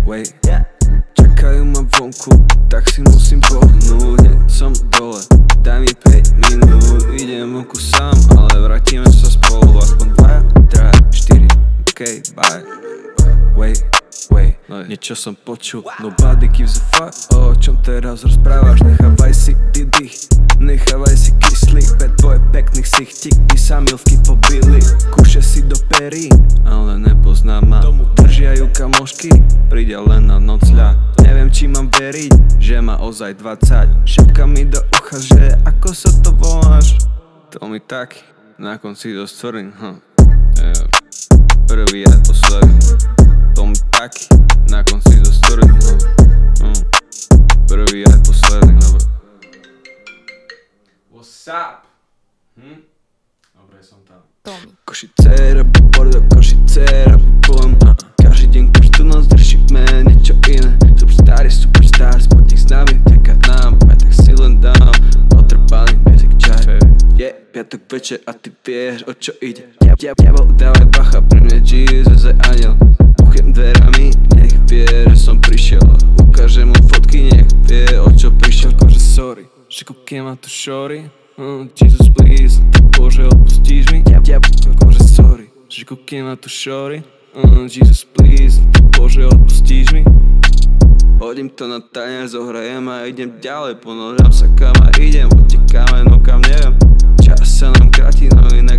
Wait, čakajú ma vonku, tak si musím pohnúť. Hneď som dole, daj mi 5 minút. Idem vonku sám, ale vrátime sa spolu. Aspoň 2, 3, 4, ok, bye. Wait, niečo som počul. Nobody gives a fuck, o čom teraz rozprávaš? Nechávaj si dých, nechávaj si kyslík. Bad boy, pekný ksichtík, by sa milvky pobili. Kúše si do perí, ale nepoznám ma. Držiajú kamošky, príde len na nocľa. Neviem, či mám veriť, že má ozaj 20. Šepka mi do ucha, že ako sa to voláš. To mi tak, na konci dosť tvrdý, prvý aj posledný. To mi taký, na konci dosť tvrdý, prvý aj posledný, What's up? Dobre, som tam. Košice, rabu, bordo, Košice, rabu, bom. Každý deň, každú noc držíme niečo iné. Superstar, spotík s nami, vďaka nám, aj tak si len dám. Otrpaný, basic čaj. Piatok večer a ty vieš, o čo ide. Diabol, dávaj bacha, pri mne Jesus je aniel. Buchiem dverami, nech vie, že som prišiel. Ukážem mu fotky, nech vie, o čo prišiel. Akože sorry, že kúkiem ma tu šory. Jesus please, Bože odpustíš mi. Akože sorry, že kúkiem ma tu šory. Jesus please, Bože odpustíš mi. Hodím to na tanier, zohrajem a idem ďalej. Ponožám sa kam a idem, utekáme, no kam neviem. Čas sa nám kráti, no inak